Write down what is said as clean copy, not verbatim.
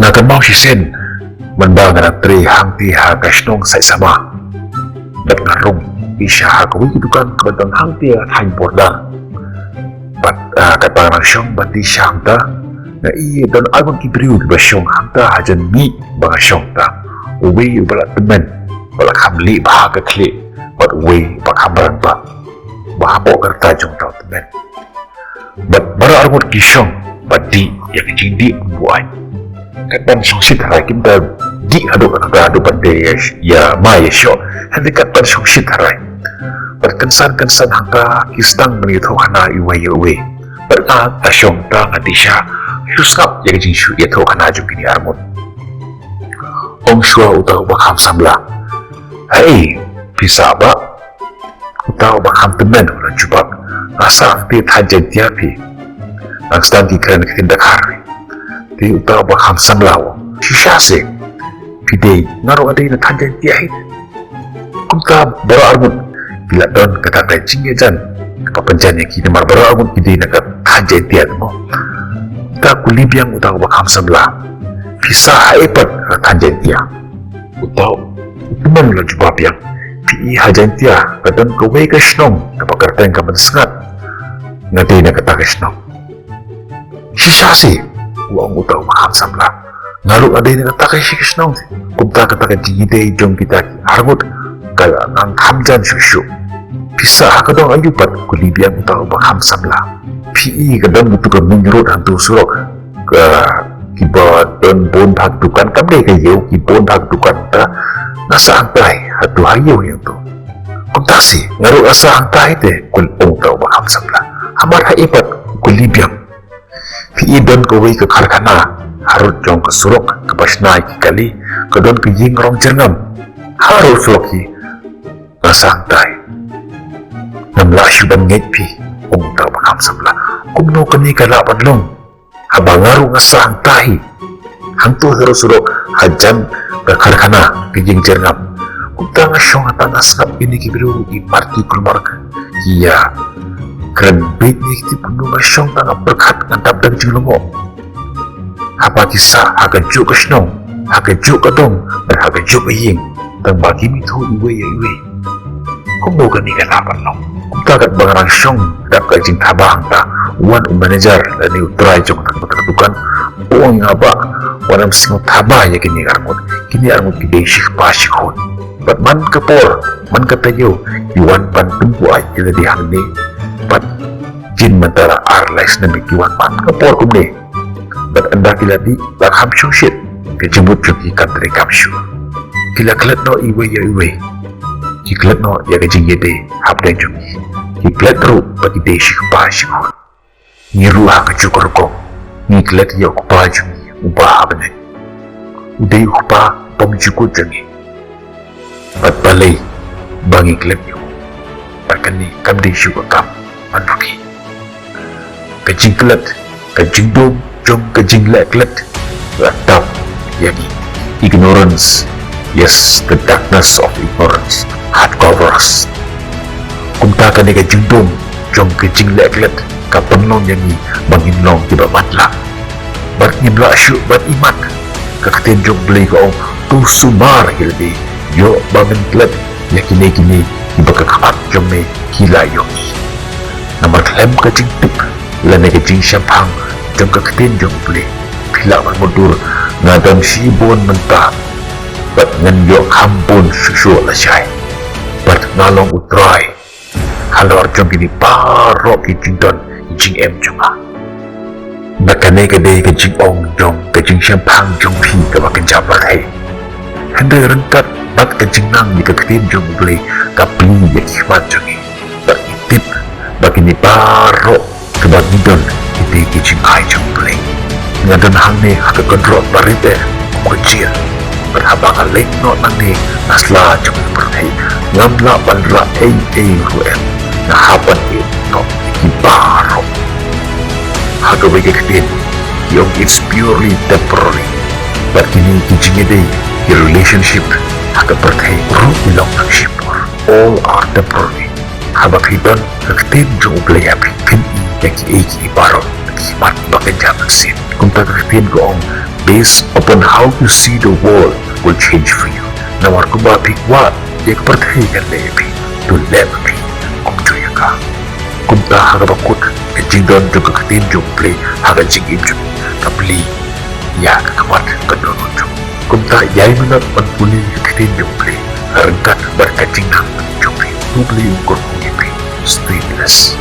Nakan mau si sen menbangan ang tri hang tiha kasnong sa isama. Bat ngarong isya hakawi kidukan kabantang hang tiha at hain porda. Bat katang siyong bandi siyang ta na iya dan alman kibriu di basyong hang ta hajan mi banga siyong ta. Uwi ubalat temen balak hamli bahaga kli bat uwi bak hambaran ba bahabo kerta jong tau temen. Bat bara armut kisyong badi yang jindi buat katban song sit harai kimta di aduk adu pandai ya maya syo handi katban song sit harai berkensan hangka kistang menitho hana iwe berna tasyong ta ngadisha husngap yang jinshu yatho hana jukini armut ong shua utau bakham samla hai bisa ba utau bakham temen ulan jubak asa akti tajen tiapi nangstan di keren ketindak hari di utara bakham samlawo shisase pidei ngaruh ada yang tanjai tiahit kumta baru armut bila don kata kacingnya jan kepapenjannya kini mar baru armut pidei nak tanjai tiahit mo ta kulibiang utara bakham samla bisa haipat tanjai tiah utau teman lo jubab yang pi hajan tiah kadang kowe kasnong kepakarteng kaman sengat ngati nak kata kasnong shisase uang utau maham samla ngalu ada yang katakan si kisnong kumta katakan jingide jong kita harmut kala nang hamjan syusyu bisa kadang ayupat kulibiang utau maham samla pi kadang butukan menyerut hantu surok ke kibat dan pun haktukan kamde kayu kibon haktukan ta nasa angkai hatu hayu yang tu kumta si ngalu asa angkai te kul utau maham samla hamar haipat kulibiang pi don kowe ke karkana harut jong ke surok ke pasnai ki kali ke don ke ying rong jernam harut surok ki ngasangtai namla syuban ngait pi tau makam sabla kumno kani kalapan long habangaru ngasangtai hangtu harut surok hajan ke karkana ke ying jernam kumta ngasyong atang asngap ini ki biru i parti kulmarka iya keren bait ni kiti penuh masyong tangap berkat ngantap dan julungo apa kisah haga juk kesnong haga juk kadong dan haga juk ying tang bagi mitu iwe ya iwe kumno gani kalapan long kumta kat bangarang syong dap kajing tabang ta wan manager dan utrai jong tang berketukan uang ngaba wanam singo tabah ya kini armut kide syikh pa syikhun bat man kapor man katayo iwan pan tumpu ay kila dihang ni bat jin mentara arlais na mikiwan man kapor kumne bat anda kila di lakham syungshit kejemut juki kantri kamsyu kila kelat no iwe ya iwe kiklat no ya kejing yede habdan juki kiklat ru bagi desyik pa syikun ngiru ha kecukur kong ngiklat ya kupa jungi ubah abne udai kupa pamjukut jungi bat balai bangi klat yu bakani kamde syukakam manuki kajing kelat kajing dom jom kajing leklet atap yani ignorance yes the darkness of ignorance had cover us kumta kani kajing dom jom kajing leklet kapenlong yani bangin long tiba matla bat ngimla syuk bat iman kakten jom beli kaong tu sumar hildi yo bangun klet yakini kini tiba kakamat jom me hila yongi namar klem kajing tuk lana kajing syampang jom kakten jom beli pila bermudur ngadam sibon mentah bat ngan yo kampun susu lasai bat ngalong utrai halor jom kini parok kajing don kajing em jonga nakane kadai kajing ong jom kajing syampang jom pi kabakan jabar hai hendak rengkat bat kajing nang di kakten jom beli kapli ya hikmat jongi bat itip bagini parok kebagi don iti kajing ai jom beli ngadan hang ni haka kontrol barite kecil berhabang alek no nang ni nasla jom berhei ngamla balra ruem nahapan no ibarok haka bagi kedin yung it's purely temporary but kini kijingnya day your relationship haka berhei ru ilang ng shipor all are temporary habak hidon kedin jom beli api pin yaki ibarok kimat bagan jamak sin kung tagakitin ko ang based upon how you see the world will change for you. Nawar ko ba bigwa, yak perthai kan lebi, tu lebi, kum tuya ka. Kum ta haga bakut, ke jingdon juga katin jung play, haga jingim jung, kapli, ya kamat kedonun jung. Kum ta yai menat manpuli katin jung play, harengkat berkacing nang jung play, tu play ukur kungipi, stateless.